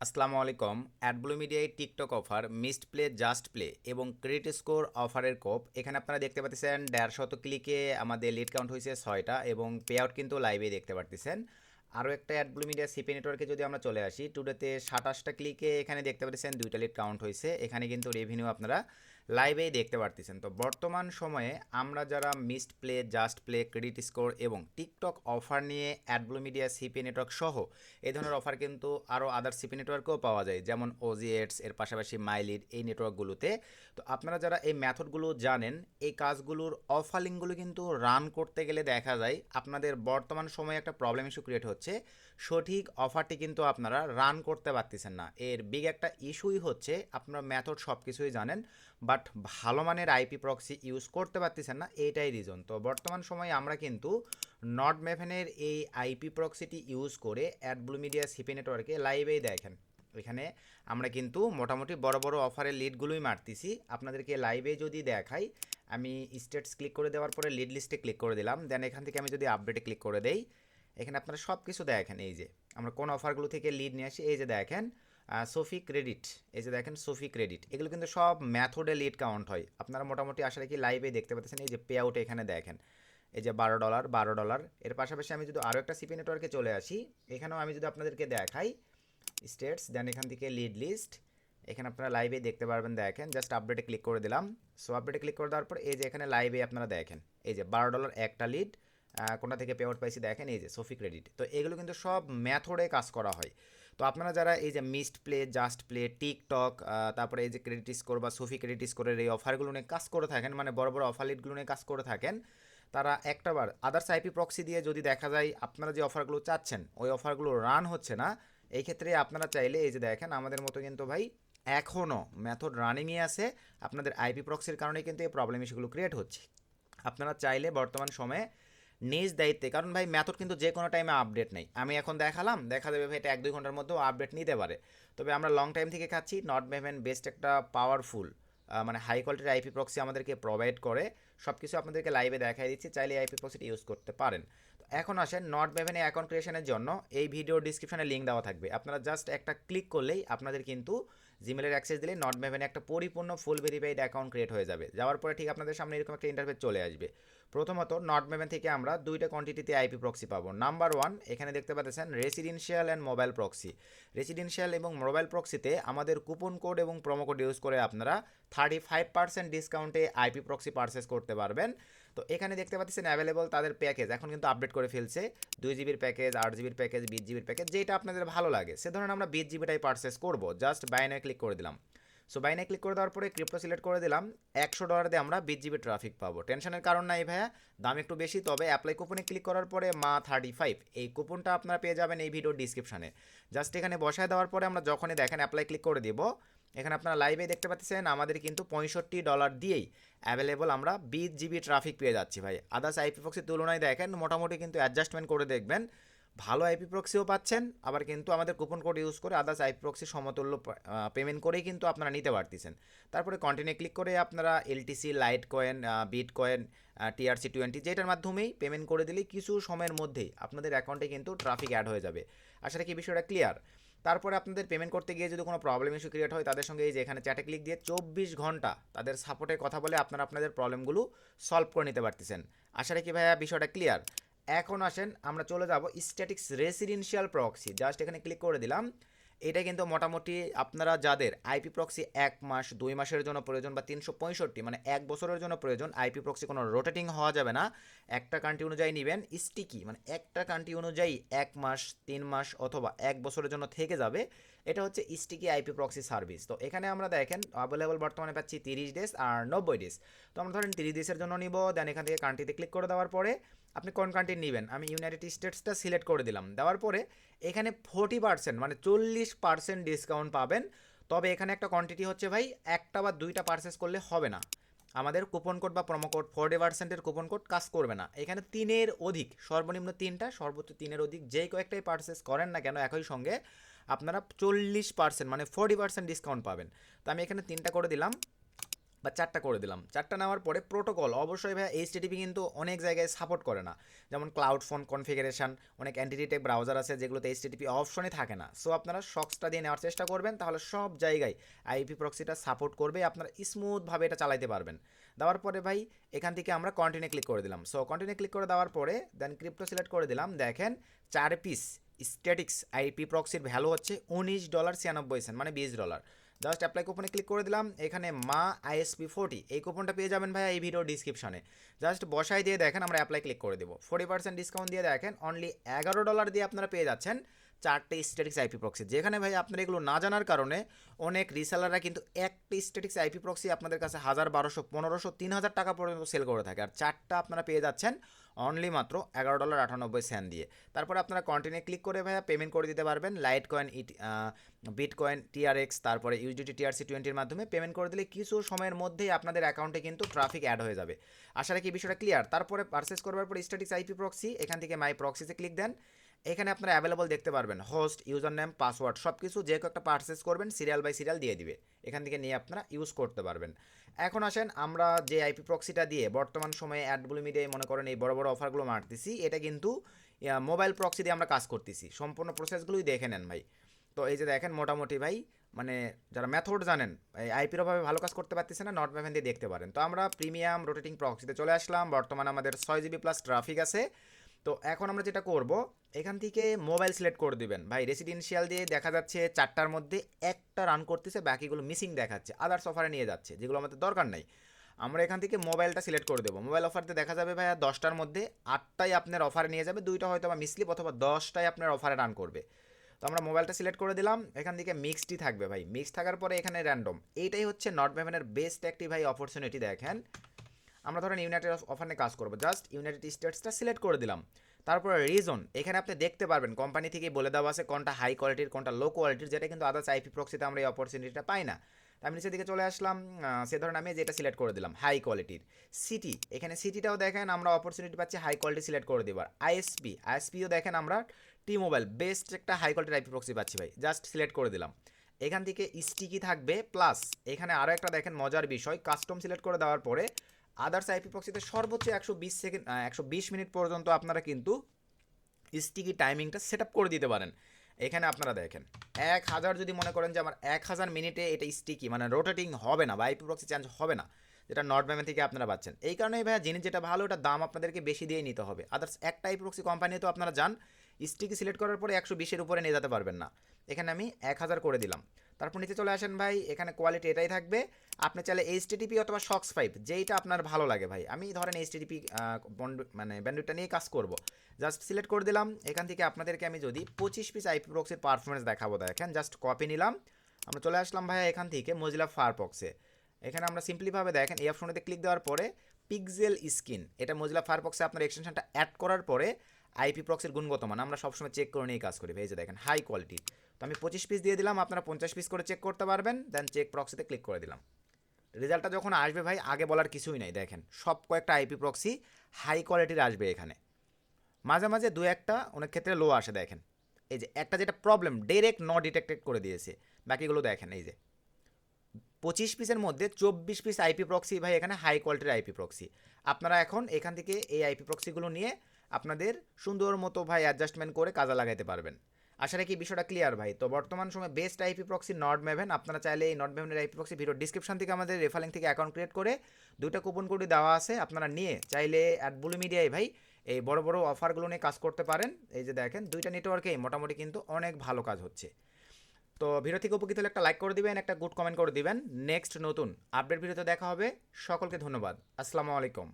আসসালামু আলাইকুম। অ্যাডব্লু মিডিয়ায় TikTok offer missed play just play এবং ক্রেডিট স্কোর অফারের কোপ এখানে আপনারা দেখতে পাচ্ছেন 150 ক্লিকে আমাদের লিড কাউন্ট হয়েছে 6টা এবং পে আউট কিন্তু লাইভে দেখতে পাচ্ছেন। আরও একটা অ্যাডব্লু মিডিয়া সিপি নেটওয়ার্কে যদি আমরা চলে আসি টুডেতে 27টা ক্লিকে এখানে দেখতে পাচ্ছেন 2টা লিড কাউন্ট হয়েছে। এখানে কিন্তু রেভিনিউ আপনারা লাইভেই দেখতে পারতেছেন। তো বর্তমান সময়ে আমরা যারা missed play just play credit score এবং টিকটক অফার নিয়ে অ্যাডব্লু মিডিয়া সিপি নেটওয়ার্ক সহ এই ধরনের অফার কিন্তু আরও আদার সিপি নেটওয়ার্কেও পাওয়া যায়, যেমন ওজিএটস এর পাশাপাশি মাইলিড এই নেটওয়ার্কগুলোতে। তো আপনারা যারা এই মেথডগুলো জানেন, এই কাজগুলোর অফার লিঙ্কগুলো কিন্তু রান করতে গেলে দেখা যায় আপনাদের বর্তমান সময়ে একটা প্রবলেম ইস্যু ক্রিয়েট হচ্ছে, সঠিক অফারটি কিন্তু আপনারা রান করতে পারতেছেন না। এর বিগ একটা ইস্যুই হচ্ছে আপনারা মেথড সব কিছুই জানেন বাট ভালো মানের আইপি প্রক্সি ইউজ করতে পারতেছেন না, এইটাই রিজন। তো বর্তমান সময়ে আমরা কিন্তু নট মেভেনের এই আইপি প্রক্সিটি ইউজ করে অ্যাডব্লু মিডিয়া সিপি নেটওয়ার্কে লাইভেই দেখেন এখানে আমরা কিন্তু মোটামুটি বড় বড় অফারের লিডগুলোই মারতেছি। আপনাদেরকে লাইভে যদি দেখাই, আমি স্টেটস ক্লিক করে দেওয়ার পরে লিড লিস্টে ক্লিক করে দিলাম, দেন এখান থেকে আমি যদি আপডেটে ক্লিক করে দেই, এখানে আপনারা সব কিছু দেখেন। এই যে আমরা কোন অফারগুলো থেকে লিড নিয়ে আসি, এই যে দেখেন সোফি ক্রেডিট, এই যে দেখেন সোফি ক্রেডিট, এগুলো কিন্তু সব ম্যাথডে লিড কাউন্ট হয়। আপনারা মোটামুটি আশা রাখি লাইভে দেখতে পাচ্ছেন। এই যে পে আউট এখানে দেখেন, এই যে $12 এর পাশাপাশি আমি যদি আরও একটা সিপি নেটওয়ার্কে চলে আসি, এখানেও আমি যদি আপনাদেরকে দেখাই স্টেটস, দেন এখান থেকে লিড লিস্ট, এখানে আপনারা লাইভে দেখতে পারবেন। দেখেন জাস্ট আপডেটে ক্লিক করে দিলাম। সো আপডেটে ক্লিক করে দেওয়ার পর এই যে এখানে লাইভে আপনারা দেখেন এই যে $12 একটা লিড, কোনটা থেকে পে আউট পাইছি দেখেন, এই যে সোফি ক্রেডিট। তো এগুলো কিন্তু সব ম্যাথডে কাজ করা হয়। তো আপনারা যারা এই যে missed play just play TikTok তারপরে এই যে ক্রেডিট স্কোর বা সোফি ক্রেডিট স্কোরের এই অফারগুলো নিয়ে কাজ করে থাকেন, মানে বড় বড় অফার লিডগুলো নিয়ে কাজ করে থাকেন, তারা একটাবার আদার্স আইপি প্রক্সি দিয়ে যদি দেখা যায় আপনারা যে অফারগুলো চাচ্ছেন ওই অফারগুলো রান হচ্ছে না, এই ক্ষেত্রে আপনারা চাইলে এই যে দেখেন আমাদের মতো কিন্তু ভাই এখনও মেথড রানিংয়ে আছে। আপনাদের আইপি প্রক্সির কারণে কিন্তু এই প্রবলেম ইস্যুগুলো ক্রিয়েট হচ্ছে। আপনারা চাইলে বর্তমান সময়ে নিজ দায়িত্বে, কারণ ভাই মেথড কিন্তু যে কোনো টাইমে আপডেট নেই। আমি এখন দেখালাম, দেখা যাবে ভাই এটা 1-2 ঘন্টার মধ্যেও আপডেট নিতে পারে। তবে আমরা লং টাইম থেকে খাচ্ছি, নট মেভেন বেস্ট একটা পাওয়ারফুল মানে হাই কোয়ালিটির আইপি প্রক্সি আমাদেরকে প্রোভাইড করে। সব কিছু আপনাদেরকে লাইভে দেখাই দিচ্ছি, চাইলে আইপি প্রক্সিটি ইউজ করতে পারেন। তো এখন আসেন নট মেভেনে অ্যাকাউন্ট ক্রিয়েশনের জন্য এই ভিডিও ডিসক্রিপশনে লিঙ্ক দেওয়া থাকবে, আপনারা জাস্ট একটা ক্লিক করলেই আপনাদের কিন্তু জিমেলের অ্যাক্সেস দিলে নট মেভেনে একটা পরিপূর্ণ ফুল ভেরিফাইড অ্যাকাউন্ট ক্রিয়েট হয়ে যাবে। যাওয়ার পরে ঠিক আপনাদের সামনে এরকম একটা ইন্টারফেস চলে আসবে। প্রথমত নট মেভেন থেকে আমরা দুইটা কোয়ান্টিটিতে আইপি প্রক্সি পাবো। নাম্বার ওয়ান, এখানে দেখতে পাচ্ছেন residential and mobile proxy. Residential এবং মোবাইল প্রক্সিতে আমাদের কুপন কোড এবং প্রোমো কোড ইউজ করে আপনারা 35% ডিসকাউন্টে আইপি প্রক্সি পারচেস করতে পারবেন। তো এখানে দেখতে পাচ্ছেন অ্যাভেলেবল তাদের প্যাকেজ এখন কিন্তু আপডেট করে ফেলছে, 2 জিবির প্যাকেজ, 8 জিবির প্যাকেজ, 20 জিবির প্যাকেজ, যেটা আপনাদের ভালো লাগে সে ধরনের আমরা 20 জিবিটাই পারচেস করবো। জাস্ট বাইনে ক্লিক করে দিলাম। সো বাইনে ক্লিক করে দেওয়ার পরে ক্রিপ্টো সিলেক্ট করে দিলাম। $100 দিয়ে আমরা 20 জিবি ট্রাফিক পাবো। টেনশনের কারণ নাই ভাইয়া, দাম একটু বেশি, তবে অ্যাপ্লাই কুপনে ক্লিক করার পরে মা35 এই কুপনটা আপনারা পেয়ে যাবেন এই ভিডিওর ডিসক্রিপশনে। জাস্ট এখানে বসায় দেওয়ার পরে আমরা যখনই দেখেন অ্যাপ্লাই ক্লিক করে দিব, এখানে আপনারা লাইভে দেখতে পাচ্ছেন আমাদের কিন্তু $65 দিয়েই অ্যাভেলেবল আমরা 20 জিবি ট্রাফিক পেয়ে যাচ্ছি ভাই। আদার্স আইপি প্রক্সির তুলনায় দেখেন মোটামুটি কিন্তু অ্যাডজাস্টমেন্ট করে দেখবেন ভালো আইপি প্রক্সিও পাচ্ছেন, আবার কিন্তু আমাদের কুপন কোড ইউজ করে আদার্স আইপি প্রক্সি সমতুল্য পেমেন্ট করেই কিন্তু আপনারা নিতে পারতেছেন। তারপরে কন্টিনিউ ক্লিক করে আপনারা LTC, litecoin, bitcoin, TRC20 যেটার মাধ্যমেই পেমেন্ট করে দিলেই কিছু সময়ের মধ্যেই আপনাদের অ্যাকাউন্টে কিন্তু ট্রাফিক অ্যাড হয়ে যাবে। আশা রাখি বিষয়টা ক্লিয়ার। তারপরে আপনাদের পেমেন্ট করতে গিয়ে যদি কোনো প্রবলেম ইস্যু ক্রিয়েট হয়, তাদের সঙ্গে এই যে এখানে চ্যাটে ক্লিক দিয়ে 24 ঘন্টা তাদের সাপোর্টে কথা বলে আপনারা আপনাদের প্রবলেমগুলো সলভ করে নিতে পারতেছেন। আশা রাখি ভাইয়া বিষয়টা ক্লিয়ার। এখন আসেন আমরা চলে যাব স্ট্যাটিক্স রেসিডেন্সিয়াল প্রক্সি, জাস্ট এখানে ক্লিক করে দিলাম। এটা কিন্তু মোটামুটি আপনারা যাদের আইপি প্রক্সি 1 মাস 2 মাসের জন্য প্রয়োজন বা 365 মানে 1 বছরের জন্য প্রয়োজন, আইপি প্রক্সি কোনো রোটেটিং হওয়া যাবে না, একটা কান্ট্রি অনুযায়ী নেবেন, স্টিকি মানে একটা কান্ট্রি অনুযায়ী 1 মাস 3 মাস অথবা 1 বছরের জন্য থেকে যাবে। এটা হচ্ছে স্টিকি আইপি প্রক্সি সার্ভিস। তো এখানে আমরা দেখেন অ্যাভেলেবল বর্তমানে পাচ্ছি 30 ডেজ আর 90 ডেজ। তো আমরা ধরেন 30 ডেজের জন্য নিব, দেন এখান থেকে কান্ট্রিতে ক্লিক করে দেওয়ার পরে আপনি কোন কান্ট্রি নেবেন, আমি ইউনাইটেড স্টেটসটা সিলেক্ট করে দিলাম। দেওয়ার পরে এখানে 40% মানে 40% ডিসকাউন্ট পাবেন। তবে এখানে একটা কোয়ান্টিটি হচ্ছে ভাই, একটা বা দুইটা পারচেস করলে হবে না, আমাদের কুপন কোড বা প্রোমো কোড 40%-এর কুপন কোড কাজ করবে না। এখানে 3-এর অধিক, সর্বনিম্ন 3টা, সর্বোচ্চ 3-এর অধিক যেই কয়েকটাই পারচেস করেন না কেন একই সঙ্গে আপনারা 40% মানে 40% ডিসকাউন্ট পাবেন। তো আমি এখানে 3টা করে দিলাম। বা 4টা করে দিলাম। 4টা নেওয়ার পরে প্রোটোকল অবশ্যই ভাই এইচটিটিপি কিন্তু অনেক জায়গায় সাপোর্ট করে না, যেমন ক্লাউড ফোন কনফিগারেশন, অনেক অ্যান্টিটি টাইপ ব্রাউজার আছে যেগুলোতে এইচটিটিপি অপশনই থাকে না। সো আপনারা শক্সটা দিয়ে নেওয়ার চেষ্টা করবেন, তাহলে সব জায়গায় আইপি প্রক্সিটা সাপোর্ট করবে, আপনারা স্মুথভাবে এটা চালাতে পারবেন। দেওয়ার পরে ভাই এখান থেকে আমরা কন্টিনিউ ক্লিক করে দিলাম। সো কন্টিনিউ ক্লিক করে দেওয়ার পরে দেন ক্রিপ্টো সিলেক্ট করে দিলাম। দেখেন 4 পিস স্ট্যাটিক্স আইপি প্রক্সির ভ্যালু হচ্ছে $19.96, মানে $20। জাস্ট অ্যাপ্লাই কুপনে ক্লিক করে দিলাম। এখানে মা ISP40 এই কুপনটা পেয়ে যাবেন ভাই এই ভিডিও ডিসক্রিপশনে। জাস্ট বসাই দিয়ে দেখেন আমরা অ্যাপ্লাই ক্লিক করে দেবো। 40% ডিসকাউন্ট দিয়ে দেখেন অনলি $11 দিয়ে আপনারা পেয়ে যাচ্ছেন 4টে স্ট্যাটিক্স আইপি প্রক্সি, যেখানে ভাই আপনারা এগুলো না জানার কারণে অনেক রিসেলাররা কিন্তু একটা স্ট্যাটিক্স আইপি প্রক্সি আপনাদের কাছে 1000, 1200, 1500, 3000 টাকা পর্যন্ত সেল করে থাকে, আর 4টা আপনারা পেয়ে যাচ্ছেন অনলি মাত্র $11.98 দিয়ে। তারপরে আপনারা কন্টিনিউ ক্লিক করে ভাইয়া পেমেন্ট করে দিতে পারবেন লাইট কয়েন, বিটকয়েন, TRX, তারপরে USDT TRC20 মাধ্যমে পেমেন্ট করে দিলে কিছু সময়ের মধ্যেই আপনাদের অ্যাকাউন্টে কিন্তু ট্রাফিক অ্যাড হয়ে যাবে। আশা রাখি বিষয়টা ক্লিয়ার। তারপরে পারচেস করবার পর স্ট্যাটিক্স আইপি প্রক্সি এখান থেকে মাই প্রক্সিতে ক্লিক দেন। এখানে আপনারা অ্যাভেলেবল দেখতে পারবেন হোস্ট, ইউজার নেম, পাসওয়ার্ড সব কিছু যে একটা পারচেস করবেন সিরিয়াল বাই সিরিয়াল দিয়ে দিবে, এখান থেকে নিয়ে আপনারা ইউজ করতে পারবেন। এখন আসেন আমরা যে আইপি প্রক্সিটা দিয়ে বর্তমান সময়ে অ্যাডব্লু মিডিয়ায় মনে করেন এই বড় বড় অফারগুলো মারতেছি, এটা কিন্তু মোবাইল প্রক্সি দিয়ে আমরা কাজ করতেছি। সম্পূর্ণ প্রসেসগুলোই দেখে নেন ভাই। তো এই যে দেখেন মোটামুটি ভাই মানে যারা মেথড জানেন এই আইপির অভাবে ভালো কাজ করতে পারতেছে না, নট ম্যাভেন দিয়ে দেখতে পারেন। তো আমরা প্রিমিয়াম রোটেটিং প্রক্সিতে চলে আসলাম। বর্তমানে আমাদের 6 GB প্লাস ট্রাফিক আছে। তো এখন আমরা যেটা করব এখান থেকে মোবাইল সিলেক্ট করে দিবেন ভাই। রেসিডেন্সিয়াল দিয়ে দেখা যাচ্ছে 4টার মধ্যে একটা রান করতেছে, বাকিগুলো মিসিং দেখাচ্ছে, আদার্স অফারে নিয়ে যাচ্ছে যেগুলো আমাদের দরকার নাই। আমরা এখান থেকে মোবাইলটা সিলেক্ট করে দেবো। মোবাইল অফারতে দেখা যাবে ভাইয়া 10টার মধ্যে 8টাই আপনার অফারে নিয়ে যাবে, 2টা হয়তো বা মিসলিপ অথবা 10টাই আপনার অফারে রান করবে। তো আমরা মোবাইলটা সিলেক্ট করে দিলাম। এখান থেকে মিক্সডই থাকবে ভাই, মিক্স থাকার পরে এখানে র্যান্ডম। এইটাই হচ্ছে নট ম্যাভেনের বেস্ট একটি ভাই অপরচুনিটি। দেখেন আমরা ধরেন ইউনাইটেড অফার নিয়ে কাজ করবো, জাস্ট ইউনাইটেড স্টেটসটা সিলেক্ট করে দিলাম। তারপরে রিজন এখানে আপনি দেখতে পারবেন কোম্পানি থেকে বলে দেওয়া আছে কোনটা হাই কোয়ালিটির কোনটা লো কোয়ালিটির, যেটা কিন্তু আদার্স আইপি প্রক্সিতে আমরা এই অপরচুনিটিটা পাই না। আমি নিচের দিকে চলে আসলাম। সে ধরেন আমি যেটা সিলেক্ট করে দিলাম হাই কোয়ালিটির সিটি, এখানে সিটিটাও দেখেন আমরা অপরচুনিটি পাচ্ছি হাই কোয়ালিটি সিলেক্ট করে দেবার। আইএসপিও দেখেন আমরা টি মোবাইল বেস্ট একটা হাই কোয়ালিটির আইপি প্রক্সি পাচ্ছি ভাই, জাস্ট সিলেক্ট করে দিলাম। এখান থেকে স্টিকি থাকবে প্লাস এখানে আরও একটা দেখেন মজার বিষয়, কাস্টম সিলেক্ট করে দেওয়ার পরে আদার্স আইপি প্রক্সিতে সর্বোচ্চ 120 মিনিট পর্যন্ত আপনারা কিন্তু স্টিকি টাইমিংটা সেট আপ করে দিতে পারেন। এখানে আপনারা দেখেন 1000 যদি মনে করেন যে আমার 1000 মিনিটে এটা স্টিকি মানে রোটেটিং হবে না বা আইপি প্রক্সি চেঞ্জ হবে না, যেটা নট ম্যামে থেকে আপনারা পাচ্ছেন। এই কারণেই ভাইয়া জিনিস যেটা ভালো ওটার দাম আপনাদেরকে বেশি দিয়ে নিতে হবে। আদার্স একটা আইপি প্রক্সি কোম্পানি তো আপনারা যান স্টিকি সিলেক্ট করার পরে 120-এর উপরে নিয়ে যেতে পারবেন না। এখানে আমি 1000 করে দিলাম। তারপর নিচে চলে আসেন ভাই, এখানে কোয়ালিটি এটাই থাকবে। আপনি চাইলে এইচটিটিপি অথবা শক্স 5 যেইটা আপনার ভালো লাগে ভাই। আমি ধরেন এইচটিটিপি মানে ব্যান্ডউইডটা নিয়ে কাজ করব, জাস্ট সিলেক্ট করে দিলাম। এখান থেকে আপনাদেরকে আমি যদি 25 পিস আইপি প্রক্সির পারফরমেন্স দেখাবো, দেখেন জাস্ট কপি নিলাম। আমরা চলে আসলাম ভাই এখান থেকে মজিলা ফায়ারফক্সে। এখানে আমরা সিম্পলিভাবে দেখেন এই অপশনটাতে ক্লিক দেওয়ার পরে পিক্সেল স্কিন, এটা মজিলা ফায়ারফক্সে আপনার এক্সটেনশনটা অ্যাড করার পরে আইপি প্রক্সির গুণগত মান আমরা সবসময় চেক করে নিয়ে কাজ করি। এই যে দেখেন হাই কোয়ালিটি, তো আমি 25 পিস দিয়ে দিলাম, আপনারা 50 পিস করে চেক করতে পারবেন। দেন চেক প্রক্সিতে ক্লিক করে দিলাম। রেজাল্টটা যখন আসবে ভাই আগে বলার কিছুই নাই, দেখেন সব কয়েকটা আইপি প্রক্সি হাই কোয়ালিটির আসবে। এখানে মাঝে মাঝে দু একটা অনেক ক্ষেত্রে লো আসে। দেখেন এই যে একটা যেটা প্রবলেম ডাইরেক্ট নট ডিটেক্টেড করে দিয়েছে, বাকিগুলো দেখেন এই যে 25 পিসের মধ্যে 24 পিস আইপি প্রক্সি ভাই এখানে হাই কোয়ালিটির আইপি প্রক্সি। আপনারা এখন এখান থেকে এই আইপি প্রক্সিগুলো নিয়ে আপনাদের সুন্দর মতো ভাই অ্যাডজাস্টমেন্ট করে কাজে লাগাতে পারবেন। আশা রাখি বিষয়টা ক্লিয়ার ভাই। তো বর্তমান সময় best IP proxy NodeMaven. আপনারা চাইলে এই নট ম্যাভেনের আইপি প্রক্সি ভিডিও ডিসক্রিপশন থেকে আমাদের রেফার লিংক থেকে অ্যাকাউন্ট ক্রিয়েট করে 2টা কুপন কোড দেওয়া আছে, আপনারা নিয়ে চাইলে অ্যাডব্লু মিডিয়ায় ভাই এই বড় বড় অফারগুলো নিয়ে কাজ করতে পারেন। এই যে দেখেন 2টা নেটওয়ার্কেই মোটামুটি কিন্তু অনেক ভালো কাজ হচ্ছে। তো ভিডিও থেকে উপকৃত হলে একটা লাইক করে দিবেন, একটা গুড কমেন্ট করে দিবেন। নেক্সট নতুন আপডেট ভিডিওতে দেখা হবে। সকলকে ধন্যবাদ। আসসালামু আলাইকুম।